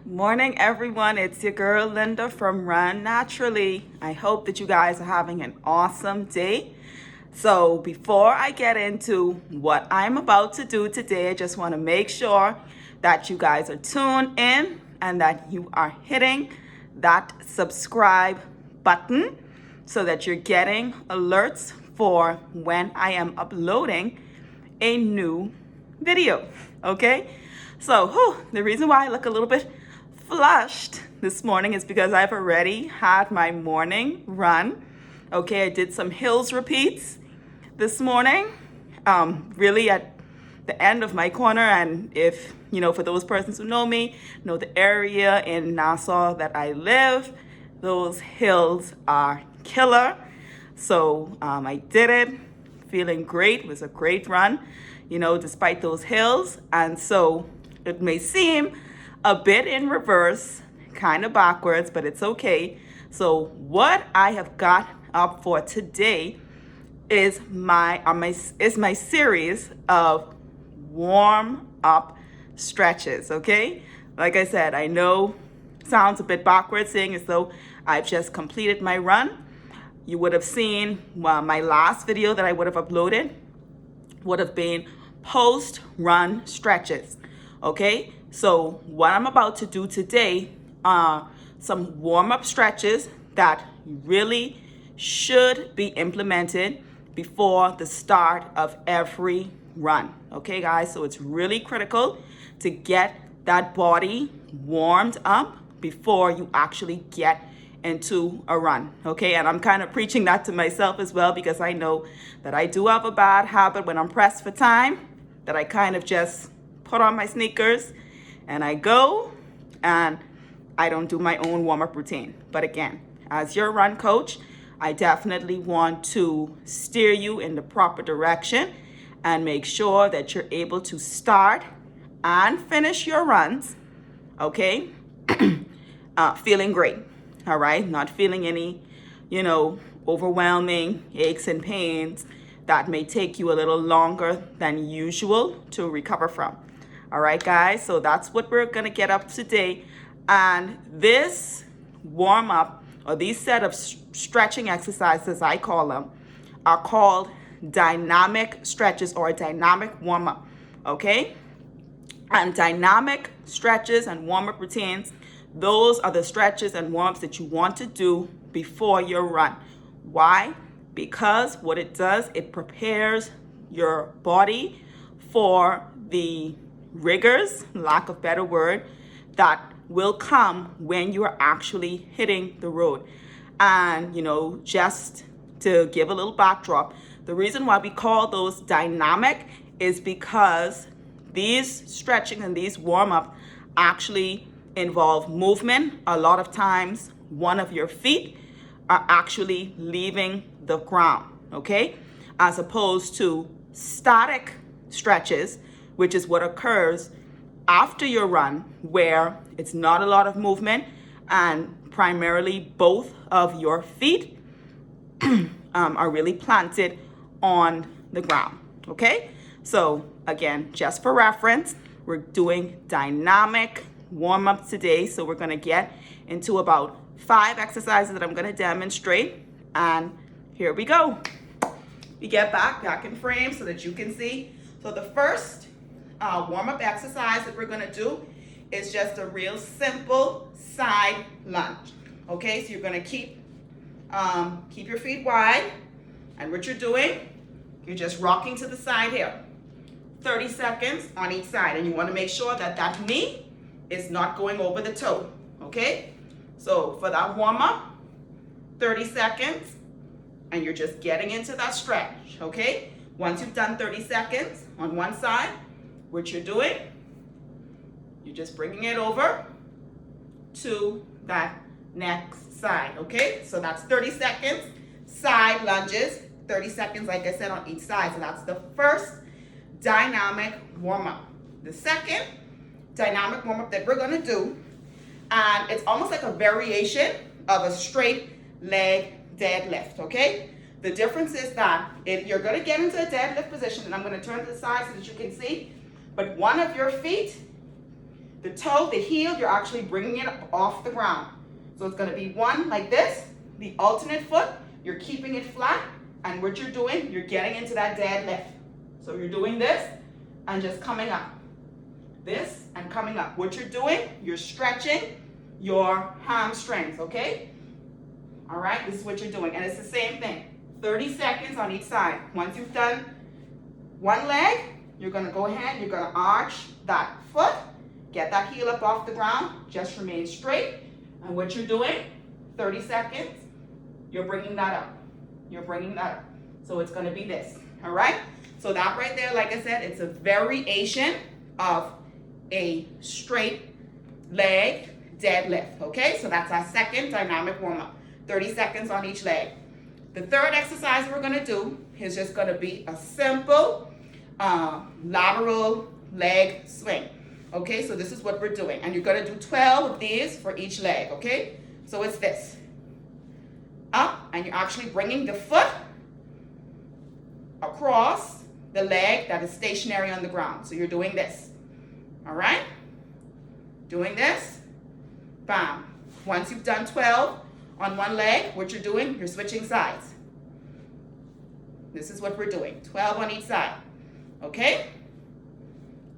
Morning, everyone. It's your girl Linda from Run Naturally. I hope that you guys are having an awesome day. So, before I get into what I'm about to do today, I just want to make sure that you guys are tuned in and that you are hitting that subscribe button so that you're getting alerts for when I am uploading a new video. Okay? So, the reason why I look a little bit flushed this morning is because I've already had my morning run. Okay, I did some hills repeats this morning, really at the end of my corner. And if, for those persons who know me, know the area in Nassau that I live, those hills are killer. So I did it, feeling great. It was a great run, despite those hills. And so it may seem a bit in reverse, kind of backwards, but it's okay. So what I have got up for today is my series of warm up stretches. Okay, like I said, I know sounds a bit backwards, saying as though I've just completed my run. You would have seen my last video that I would have uploaded would have been post run stretches. Okay, so what I'm about to do today are some warm up stretches that really should be implemented before the start of every run. Okay, guys, so it's really critical to get that body warmed up before you actually get into a run. Okay, and I'm kind of preaching that to myself as well, because I know that I do have a bad habit when I'm pressed for time, that I kind of just put on my sneakers and I go and I don't do my own warm-up routine. But again, as your run coach, I definitely want to steer you in the proper direction and make sure that you're able to start and finish your runs, okay, feeling great, all right? Not feeling any, overwhelming aches and pains that may take you a little longer than usual to recover from. All right, guys, so that's what we're gonna get up today. And this warm up, or these set of stretching exercises, I call them, are called dynamic stretches or a dynamic warm up, okay? And dynamic stretches and warm up routines, those are the stretches and warm ups that you want to do before your run. Why? Because what it does, it prepares your body for the rigors, lack of better word, that will come when you are actually hitting the road. And, just to give a little backdrop, the reason why we call those dynamic is because these stretching and these warm-up actually involve movement. A lot of times, one of your feet are actually leaving the ground, okay? As opposed to static stretches, which is what occurs after your run, where it's not a lot of movement and primarily both of your feet are really planted on the ground, okay? So again, just for reference, we're doing dynamic warm-ups today. So we're gonna get into about 5 exercises that I'm gonna demonstrate. And here we go. We get back in frame so that you can see. So the first warm-up exercise that we're gonna do is just a real simple side lunge. Okay, so you're gonna keep your feet wide, and what you're doing, you're just rocking to the side here. 30 seconds on each side, and you wanna make sure that that knee is not going over the toe, okay? So for that warm-up, 30 seconds, and you're just getting into that stretch, okay? Once you've done 30 seconds on one side, what you're doing, you're just bringing it over to that next side, okay? So that's 30 seconds, side lunges, 30 seconds, like I said, on each side. So that's the first dynamic warm-up. The second dynamic warm-up that we're gonna do, and it's almost like a variation of a straight leg deadlift, okay? The difference is that you're gonna get into a deadlift position, and I'm gonna turn to the side so that you can see, but one of your feet The toe, the heel, you're actually bringing it up off the ground. So it's gonna be one like this, the alternate foot, you're keeping it flat, and what you're doing, you're getting into that deadlift. So you're doing this and just coming up. This and coming up. What you're doing, you're stretching your hamstrings, okay? All right, this is what you're doing. And it's the same thing. 30 seconds on each side. Once you've done one leg, you're gonna go ahead, you're gonna arch that foot, get that heel up off the ground, just remain straight. And what you're doing, 30 seconds, you're bringing that up. You're bringing that up. So it's gonna be this, all right? So that right there, like I said, it's a variation of a straight leg deadlift, okay? So that's our second dynamic warm-up. 30 seconds on each leg. The third exercise we're gonna do is just gonna be a simple lateral leg swing. Okay, so this is what we're doing. And you're gonna do 12 of these for each leg, okay? So it's this. Up, and you're actually bringing the foot across the leg that is stationary on the ground. So you're doing this, all right? Doing this, bam. Once you've done 12 on one leg, what you're doing, you're switching sides. This is what we're doing, 12 on each side, okay?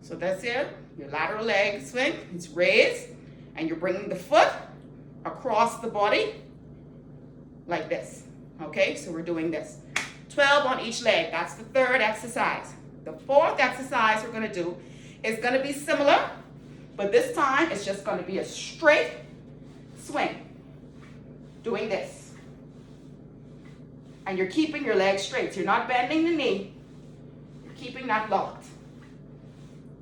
So that's it, your lateral leg swing, it's raised, and you're bringing the foot across the body like this, okay? So we're doing this. 12 on each leg, that's the third exercise. The fourth exercise we're gonna do is gonna be similar, but this time it's just gonna be a straight swing. Doing this. And you're keeping your legs straight. So you're not bending the knee, you're keeping that locked.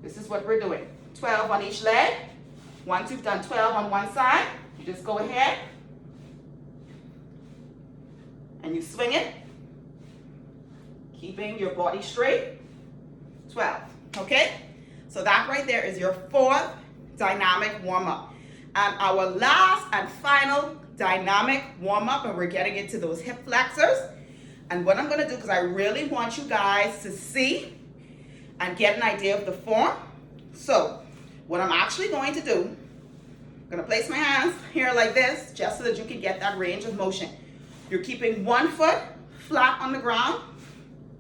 This is what we're doing. 12 on each leg. Once you've done 12 on one side, you just go ahead and you swing it, keeping your body straight. 12, okay? So that right there is your fourth dynamic warm-up. And our last and final dynamic warm-up, and we're getting into those hip flexors. And what I'm gonna do, because I really want you guys to see and get an idea of the form. So what I'm actually going to do, I'm gonna place my hands here like this, just so that you can get that range of motion. You're keeping one foot flat on the ground,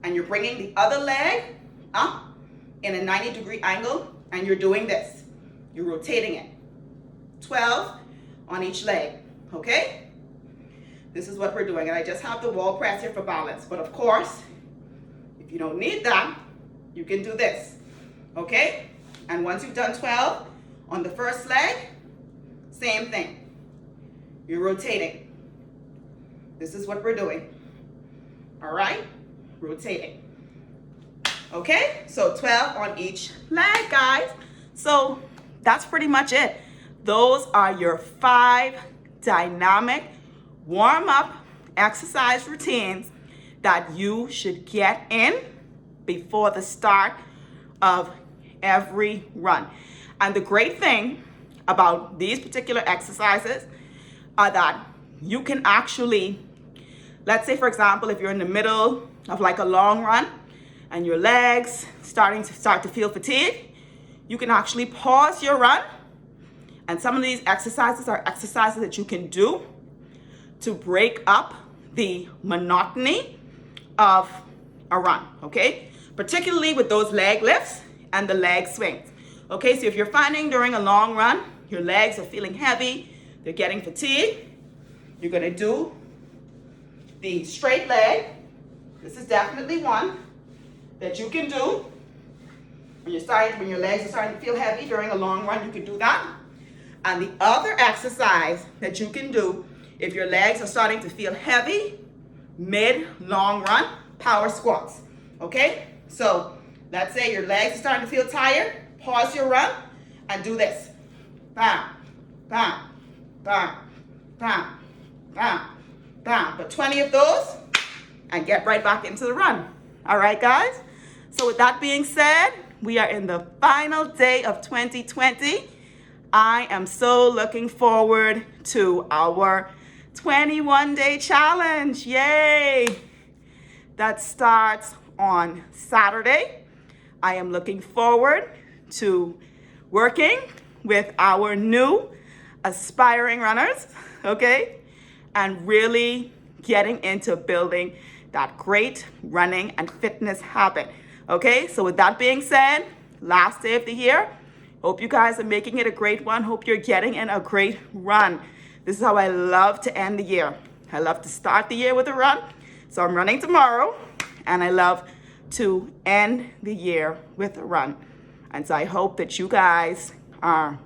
and you're bringing the other leg up in a 90-degree angle, and you're doing this. You're rotating it. 12 on each leg, okay? This is what we're doing, and I just have the wall press here for balance. But of course, if you don't need that, you can do this, okay? And once you've done 12 on the first leg, same thing. You're rotating. This is what we're doing, all right? Rotating. Okay, so 12 on each leg, guys. So that's pretty much it. Those are your 5 dynamic warm-up exercise routines that you should get in before the start of every run. And the great thing about these particular exercises are that you can actually, let's say for example, if you're in the middle of like a long run and your legs start to feel fatigued, you can actually pause your run. And some of these exercises are exercises that you can do to break up the monotony of a run, okay? Particularly with those leg lifts and the leg swings. Okay, so if you're finding during a long run, your legs are feeling heavy, they're getting fatigued, you're gonna do the straight leg. This is definitely one that you can do. When your legs are starting to feel heavy during a long run, you can do that. And the other exercise that you can do if your legs are starting to feel heavy mid-long run, power squats, okay? So let's say your legs are starting to feel tired, pause your run and do this. Bam, bam, bam, bam, bam, bam. But 20 of those and get right back into the run. All right, guys? So with that being said, we are in the final day of 2020. I am so looking forward to our 21-day challenge. Yay! That starts on Saturday. I am looking forward to working with our new aspiring runners, okay? And really getting into building that great running and fitness habit, okay? So with that being said, last day of the year, hope you guys are making it a great one. Hope you're getting in a great run. This is how I love to end the year. I love to start the year with a run. So I'm running tomorrow, and I love to end the year with a run. And so I hope that you guys are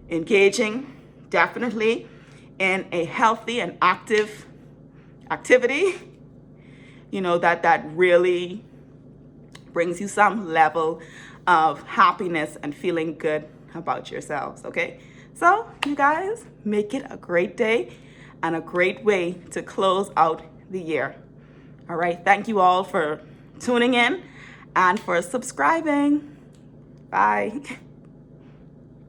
engaging definitely in a healthy and active activity, you know, that really brings you some level of happiness and feeling good about yourselves, okay? So you guys, make it a great day and a great way to close out the year. All right, thank you all for tuning in and for subscribing. Bye.